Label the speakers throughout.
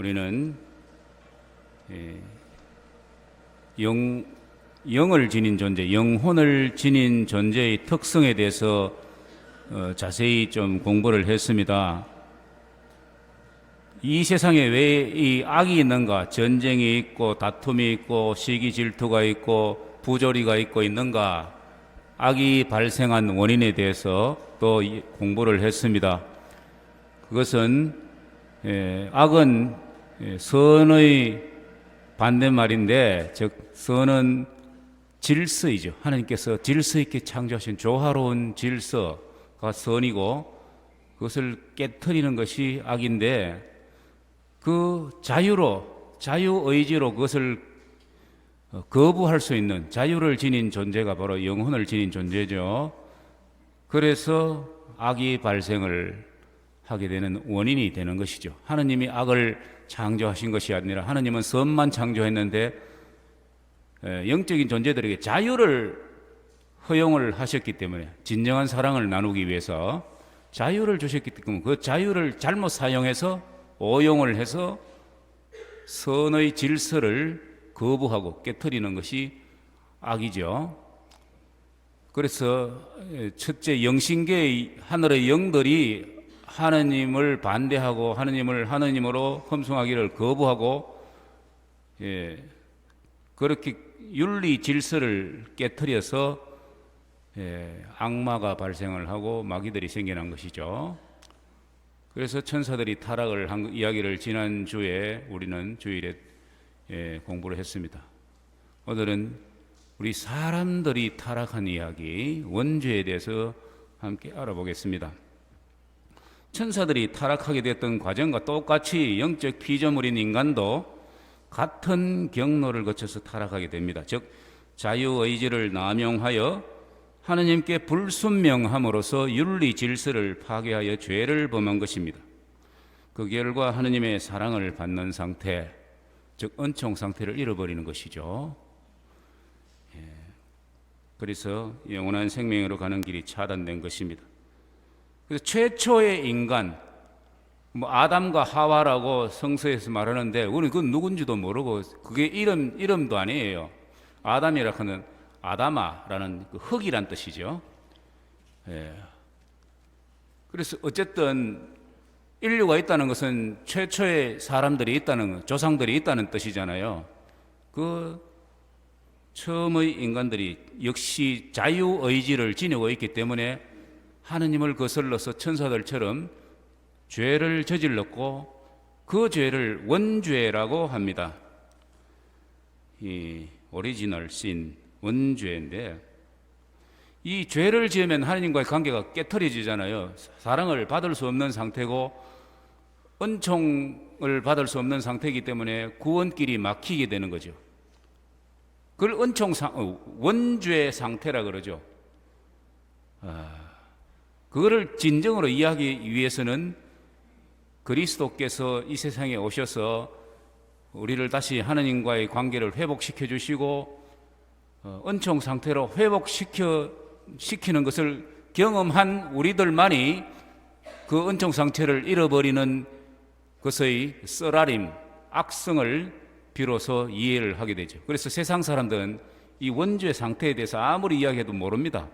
Speaker 1: 우리는 영을 지닌 존재, 영혼을 지닌 존재의 특성에 대해서 자세히 좀 공부를 했습니다. 이 세상에 왜 이 악이 있는가? 전쟁이 있고 다툼이 있고 시기 질투가 있고 부조리가 있고 있는가? 악이 발생한 원인에 대해서 또 공부를 했습니다. 그것은 악은 선의 반대말인데, 즉 선은 질서이죠. 하나님께서 질서 있게 창조하신 조화로운 질서가 선이고 그것을 깨트리는 것이 악인데, 그 자유의지로 그것을 거부할 수 있는 자유를 지닌 존재가 바로 영혼을 지닌 존재죠. 그래서 악이 발생을 하게 되는 원인이 되는 것이죠. 하나님이 악을 창조하신 것이 아니라 하나님은 선만 창조했는데 영적인 존재들에게 자유를 허용을 하셨기 때문에, 진정한 사랑을 나누기 위해서 자유를 주셨기 때문에 그 자유를 잘못 사용해서 오용을 해서 선의 질서를 거부하고 깨트리는 것이 악이죠. 그래서 첫째, 영신계의 하늘의 영들이 하나님을 반대하고 하나님을 하나님으로 흠숭하기를 거부하고 그렇게 윤리 질서를 깨트려서 악마가 발생을 하고 마귀들이 생겨난 것이죠. 그래서 천사들이 타락을 한 이야기를 지난주에 우리는 주일에 공부를 했습니다. 오늘은 우리 사람들이 타락한 이야기, 원죄에 대해서 함께 알아보겠습니다. 천사들이 타락하게 됐던 과정과 똑같이 영적 피조물인 인간도 같은 경로를 거쳐서 타락하게 됩니다. 즉 자유의지를 남용하여 하나님께 불순명함으로써 윤리 질서를 파괴하여 죄를 범한 것입니다. 그 결과 하나님의 사랑을 받는 상태, 즉 은총 상태를 잃어버리는 것이죠. 그래서 영원한 생명으로 가는 길이 차단된 것입니다. 그래서 최초의 인간, 아담과 하와라고 성서에서 말하는데 우리는 그건 누군지도 모르고, 그게 이름도 아니에요. 아담이라 하는 아다마라는 그 흙이란 뜻이죠. 그래서 어쨌든 인류가 있다는 것은 최초의 사람들이 있다는, 조상들이 있다는 뜻이잖아요. 그 처음의 인간들이 역시 자유의지를 지니고 있기 때문에 하느님을 거슬러서 천사들처럼 죄를 저질렀고 그 죄를 원죄라고 합니다. 이 오리지널 신, 원죄인데, 이 죄를 지으면 하나님과의 관계가 깨트려지잖아요. 사랑을 받을 수 없는 상태고 은총을 받을 수 없는 상태이기 때문에 구원길이 막히게 되는 거죠. 그걸 원죄 상태라 그러죠. 그거를 진정으로 이해하기 위해서는 그리스도께서 이 세상에 오셔서 우리를 다시 하나님과의 관계를 회복시켜 주시고 은총 상태로 회복시키는 것을 경험한 우리들만이 그 은총 상태를 잃어버리는 것의 쓰라림, 악성을 비로소 이해를 하게 되죠. 그래서 세상 사람들은 이 원죄 상태에 대해서 아무리 이야기해도 모릅니다.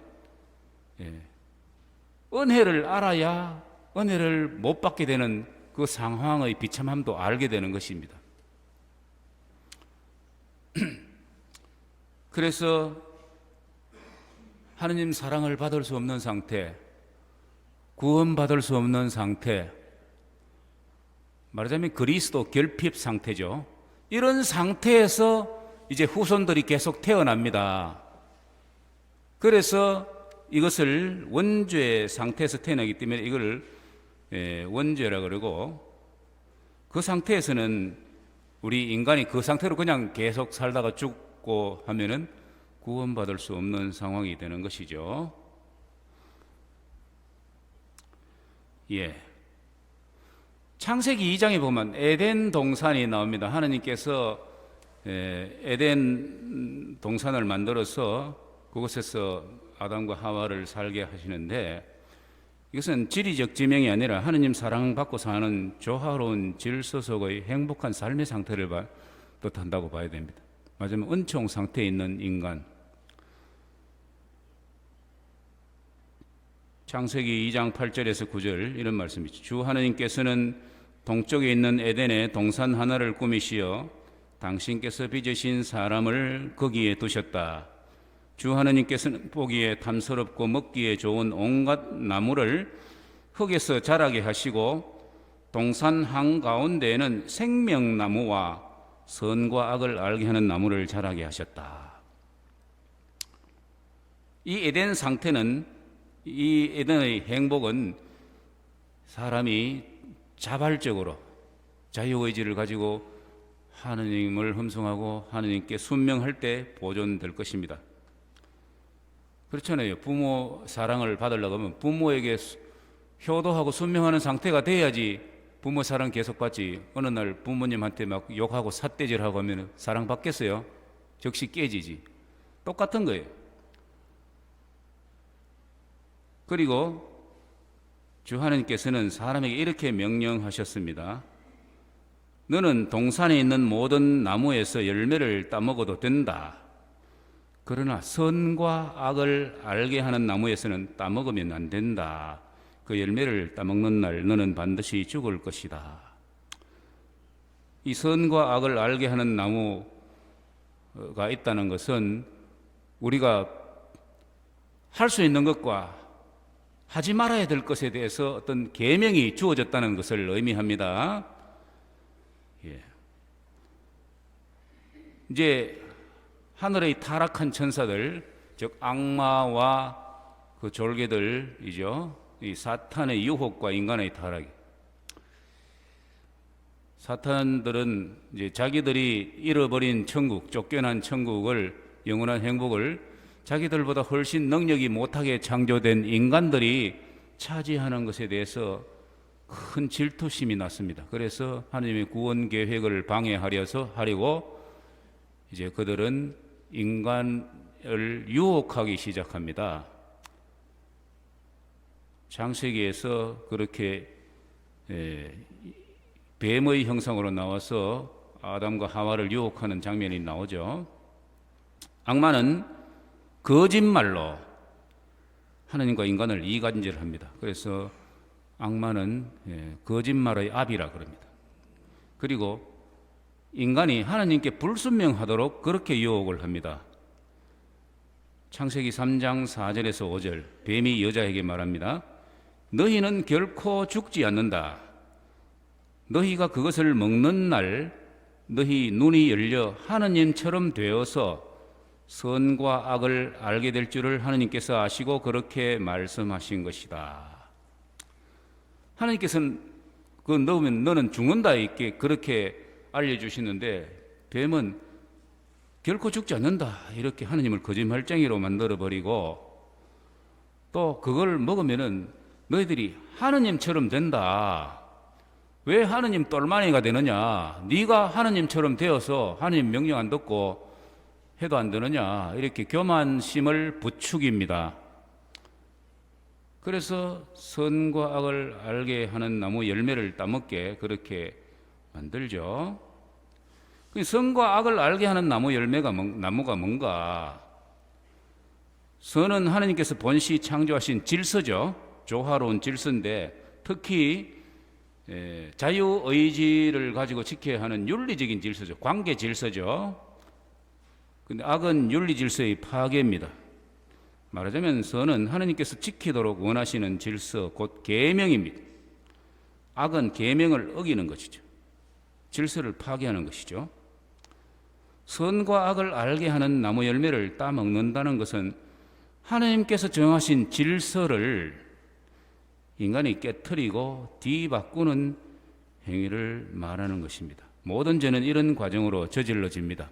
Speaker 1: 은혜를 알아야 은혜를 못 받게 되는 그 상황의 비참함도 알게 되는 것입니다. 그래서 하느님 사랑을 받을 수 없는 상태, 구원받을 수 없는 상태, 말하자면 그리스도 결핍 상태죠. 이런 상태에서 이제 후손들이 계속 태어납니다. 그래서 이것을 원죄 상태에서 태어나기 때문에 이걸 원죄라 그러고, 그 상태에서는 우리 인간이 그 상태로 그냥 계속 살다가 죽고 하면은 구원받을 수 없는 상황이 되는 것이죠. 창세기 2장에 보면 에덴 동산이 나옵니다. 하나님께서 에덴 동산을 만들어서 그곳에서 아담과 하와를 살게 하시는데, 이것은 지리적 지명이 아니라 하느님 사랑받고 사는 조화로운 질서 속의 행복한 삶의 상태를 뜻한다고 봐야 됩니다. 맞으면 은총 상태에 있는 인간. 창세기 2장 8절에서 9절 이런 말씀이죠. 주 하느님께서는 동쪽에 있는 에덴에 동산 하나를 꾸미시어 당신께서 빚으신 사람을 거기에 두셨다. 주 하느님께서는 보기에 탐스럽고 먹기에 좋은 온갖 나무를 흙에서 자라게 하시고 동산 한가운데에는 생명나무와 선과 악을 알게 하는 나무를 자라게 하셨다. 이 에덴 상태는, 이 에덴의 행복은 사람이 자발적으로 자유의지를 가지고 하느님을 흠송하고 하느님께 순명할 때 보존될 것입니다. 그렇잖아요. 부모 사랑을 받으려고 하면 부모에게 효도하고 순명하는 상태가 돼야지 부모 사랑 계속 받지. 어느 날 부모님한테 막 욕하고 삿대질하고 하면 사랑받겠어요? 적시 깨지지. 똑같은 거예요. 그리고 주 하나님께서는 사람에게 이렇게 명령하셨습니다. 너는 동산에 있는 모든 나무에서 열매를 따먹어도 된다. 그러나 선과 악을 알게 하는 나무에서는 따먹으면 안 된다. 그 열매를 따먹는 날 너는 반드시 죽을 것이다. 이 선과 악을 알게 하는 나무가 있다는 것은 우리가 할 수 있는 것과 하지 말아야 될 것에 대해서 어떤 계명이 주어졌다는 것을 의미합니다. 예. 이제 하늘의 타락한 천사들, 즉 악마와 그 졸개들이죠. 이 사탄의 유혹과 인간의 타락. 사탄들은 이제 자기들이 잃어버린 천국, 쫓겨난 천국을, 영원한 행복을 자기들보다 훨씬 능력이 못하게 창조된 인간들이 차지하는 것에 대해서 큰 질투심이 났습니다. 그래서 하나님의 구원 계획을 방해하려고 이제 그들은 인간을 유혹하기 시작합니다. 창세기에서 그렇게 뱀의 형상으로 나와서 아담과 하와를 유혹하는 장면이 나오죠. 악마는 거짓말로 하나님과 인간을 이간질합니다. 그래서 악마는 거짓말의 아비라 그럽니다. 그리고 인간이 하나님께 불순명하도록 그렇게 유혹을 합니다. 창세기 3장 4절에서 5절 뱀이 여자에게 말합니다. 너희는 결코 죽지 않는다. 너희가 그것을 먹는 날 너희 눈이 열려 하느님처럼 되어서 선과 악을 알게 될 줄을 하느님께서 아시고 그렇게 말씀하신 것이다. 하나님께서는 그거 넣으면 너는 죽는다 이렇게 그렇게 알려주시는데 뱀은 결코 죽지 않는다 이렇게 하느님을 거짓말쟁이로 만들어버리고 또 그걸 먹으면은 너희들이 하느님처럼 된다. 왜 하느님 똘마니가 되느냐? 네가 하느님처럼 되어서 하느님 명령 안 듣고 해도 안 되느냐? 이렇게 교만심을 부추깁니다. 그래서 선과 악을 알게 하는 나무 열매를 따먹게 그렇게 만들죠. 선과 악을 알게 하는 나무 나무가 뭔가? 선은 하나님께서 본시 창조하신 질서죠. 조화로운 질서인데 특히 자유의지를 가지고 지켜야 하는 윤리적인 질서죠. 관계 질서죠. 근데 악은 윤리 질서의 파괴입니다. 말하자면 선은 하나님께서 지키도록 원하시는 질서, 곧 계명입니다. 악은 계명을 어기는 것이죠. 질서를 파괴하는 것이죠. 선과 악을 알게 하는 나무 열매를 따먹는다는 것은 하나님께서 정하신 질서를 인간이 깨트리고 뒤바꾸는 행위를 말하는 것입니다. 모든 죄는 이런 과정으로 저질러집니다.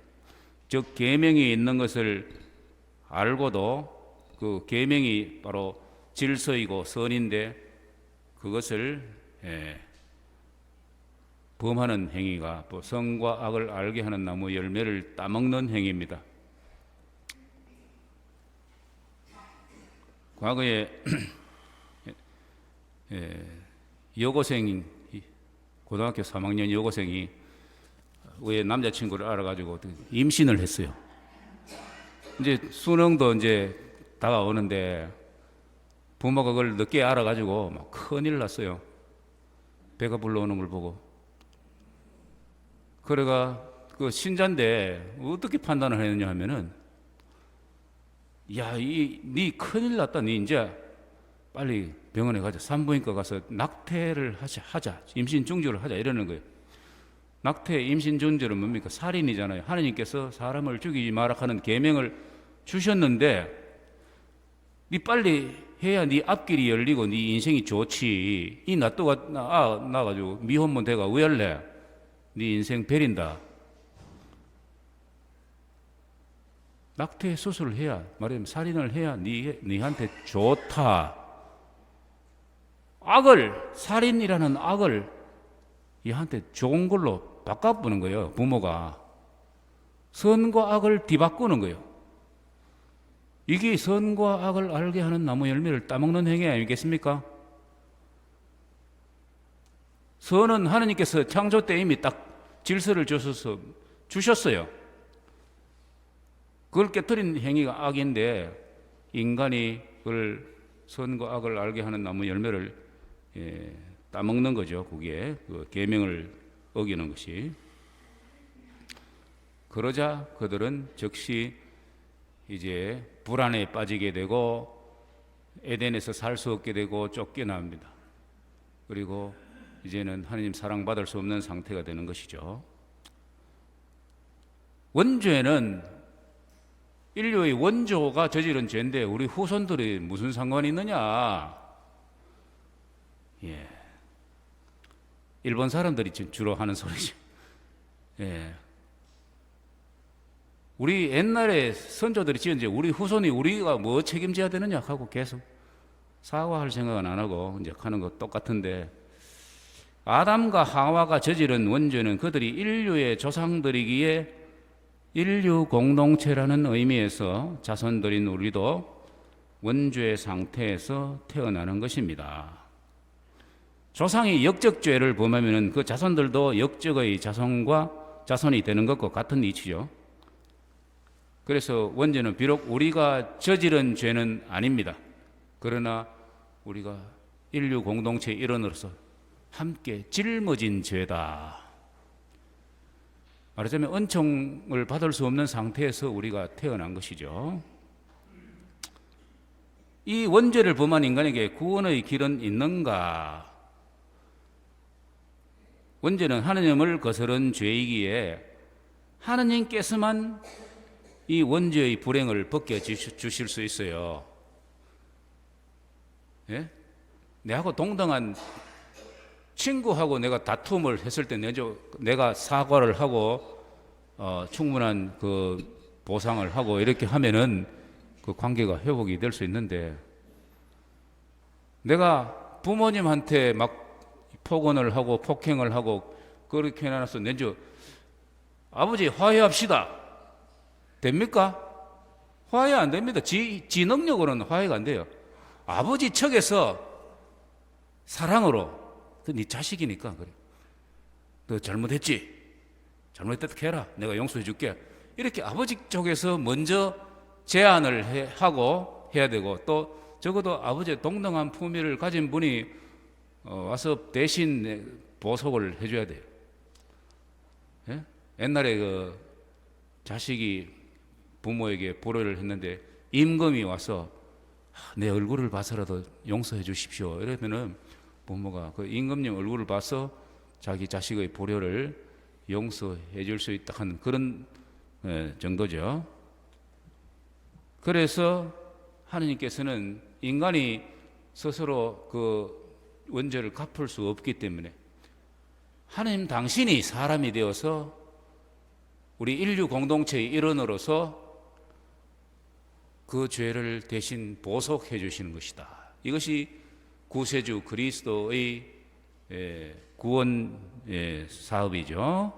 Speaker 1: 즉 계명이 있는 것을 알고도 그 계명이 바로 질서이고 선인데 그것을 범하는 행위가 선과 악을 알게 하는 나무 열매를 따먹는 행위입니다. 과거에 여고생, 고등학교 3학년 여고생이 왜 남자친구를 알아가지고 임신을 했어요. 이제 수능도 이제 다가오는데 부모가 그걸 늦게 알아가지고 막 큰일 났어요. 배가 불러오는 걸 보고. 그래가 그 신자인데 어떻게 판단을 했느냐 하면은, 야, 니 큰일 났다. 니 이제 빨리 병원에 가자. 산부인과 가서 낙태를 하자. 임신 중지를 하자. 이러는 거예요. 낙태, 임신 중지는 뭡니까? 살인이잖아요. 하느님께서 사람을 죽이지 마라 하는 계명을 주셨는데, 니 빨리 해야 니 앞길이 열리고 니 인생이 좋지. 이 놔두가 나가지고 미혼모 돼가 왜 할래? 니 인생 베린다. 낙태 수술을 해야, 말하자면 살인을 해야 니한테 좋다. 살인이라는 악을 얘한테 좋은 걸로 바꿔보는 거예요. 부모가 선과 악을 뒤바꾸는 거예요. 이게 선과 악을 알게 하는 나무 열매를 따먹는 행위 아니겠습니까? 선은 하나님께서 창조 때 이미 딱 질서를 주셨어요. 그걸 깨뜨린 행위가 악인데, 인간이 그걸 선과 악을 알게 하는 나무 열매를 따먹는 거죠. 그게 그 계명을 어기는 것이. 그러자 그들은 즉시 이제 불안에 빠지게 되고 에덴에서 살 수 없게 되고 쫓겨납니다. 그리고 이제는 하나님 사랑받을 수 없는 상태가 되는 것이죠. 원죄는 인류의 원조가 저지른 죄인데 우리 후손들이 무슨 상관이 있느냐? 일본 사람들이 주로 하는 소리죠. 우리 옛날에 선조들이 지은 죄, 우리 후손이 우리가 뭐 책임져야 되느냐 하고 계속 사과할 생각은 안 하고 이제 하는 거 똑같은데, 아담과 하와가 저지른 원죄는 그들이 인류의 조상들이기에 인류 공동체라는 의미에서 자손들인 우리도 원죄 상태에서 태어나는 것입니다. 조상이 역적죄를 범하면 그 자손들도 역적의 자손이 되는 것과 같은 이치죠. 그래서 원죄는 비록 우리가 저지른 죄는 아닙니다. 그러나 우리가 인류 공동체의 일원으로서 함께 짊어진 죄다. 말하자면 은총을 받을 수 없는 상태에서 우리가 태어난 것이죠. 이 원죄를 범한 인간에게 구원의 길은 있는가? 원죄는 하느님을 거스른 죄이기에 하느님께서만 이 원죄의 불행을 벗겨주실 수 있어요. 내하고 동등한 친구하고 내가 다툼을 했을 때 내가 사과를 하고 충분한 그 보상을 하고 이렇게 하면은 그 관계가 회복이 될 수 있는데, 내가 부모님한테 막 폭언을 하고 폭행을 하고 그렇게 해놔서 아버지 화해합시다. 됩니까? 화해 안 됩니다. 지 능력으로는 화해가 안 돼요. 아버지 척에서 사랑으로, 네 자식이니까 그래. 너 잘못했지? 잘못했다 해라. 내가 용서해 줄게. 이렇게 아버지 쪽에서 먼저 제안을 하고 해야 되고, 또 적어도 아버지의 동등한 품위를 가진 분이 와서 대신 보석을 해줘야 돼요. 옛날에 그 자식이 부모에게 불효를 했는데 임금이 와서 내 얼굴을 봐서라도 용서해 주십시오. 이러면은 부모가 그 임금님 얼굴을 봐서 자기 자식의 불효를 용서해 줄 수 있다 하는 그런 정도죠. 그래서 하느님께서는 인간이 스스로 그 원죄를 갚을 수 없기 때문에 하느님 당신이 사람이 되어서 우리 인류 공동체의 일원으로서 그 죄를 대신 보속해 주시는 것이다. 이것이 구세주 그리스도의 구원 사업이죠.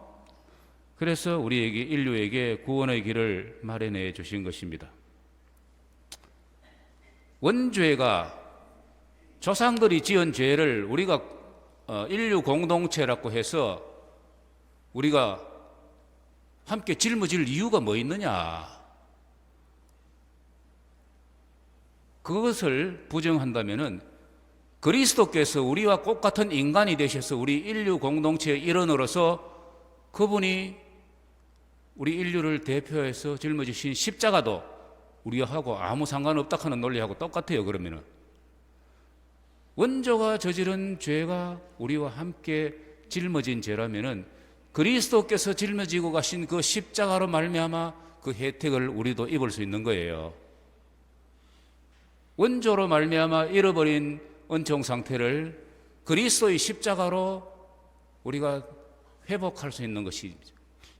Speaker 1: 그래서 우리에게, 인류에게 구원의 길을 마련해 주신 것입니다. 원죄가 조상들이 지은 죄를 우리가 인류 공동체라고 해서 우리가 함께 짊어질 이유가 뭐 있느냐? 그것을 부정한다면은 그리스도께서 우리와 똑같은 인간이 되셔서 우리 인류 공동체의 일원으로서 그분이 우리 인류를 대표해서 짊어지신 십자가도 우리하고 아무 상관없다 하는 논리하고 똑같아요. 그러면은 원조가 저지른 죄가 우리와 함께 짊어진 죄라면은 그리스도께서 짊어지고 가신 그 십자가로 말미암아 그 혜택을 우리도 입을 수 있는 거예요. 원조로 말미암아 잃어버린 은총 상태를 그리스도의 십자가로 우리가 회복할 수 있는 것이,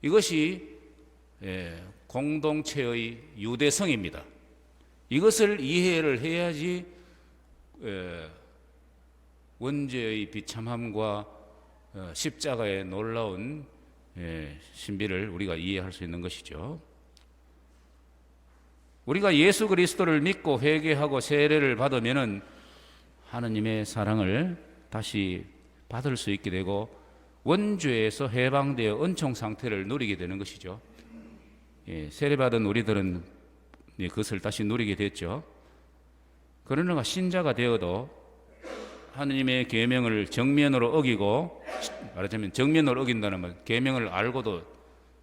Speaker 1: 이것이 공동체의 유대성입니다. 이것을 이해를 해야지 원죄의 비참함과 십자가의 놀라운 신비를 우리가 이해할 수 있는 것이죠. 우리가 예수 그리스도를 믿고 회개하고 세례를 받으면은 하느님의 사랑을 다시 받을 수 있게 되고 원죄에서 해방되어 은총 상태를 누리게 되는 것이죠. 세례받은 우리들은 그것을 다시 누리게 됐죠. 그러나 신자가 되어도 하느님의 계명을 정면으로 어기고, 말하자면 정면으로 어긴다는 말, 계명을 알고도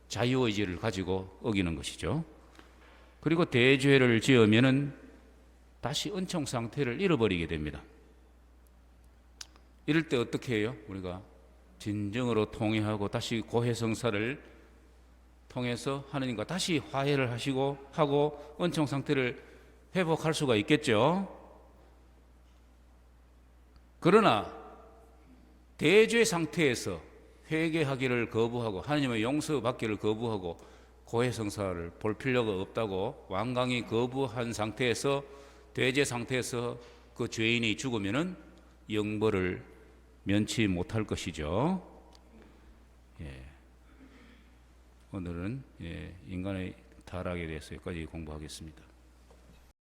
Speaker 1: 자유의지를 가지고 어기는 것이죠. 그리고 대죄를 지으면은 다시 은총 상태를 잃어버리게 됩니다. 이럴 때 어떻게 해요? 우리가 진정으로 통회하고 다시 고해성사를 통해서 하느님과 다시 화해를 하고 은총 상태를 회복할 수가 있겠죠. 그러나 대죄 상태에서 회개하기를 거부하고 하나님의 용서받기를 거부하고 고해성사를 볼 필요가 없다고 완강히 거부한 상태에서, 대죄 상태에서 그 죄인이 죽으면은 영벌을 면치 못할 것이죠. 오늘은 인간의 타락에 대해서 여기까지 공부하겠습니다.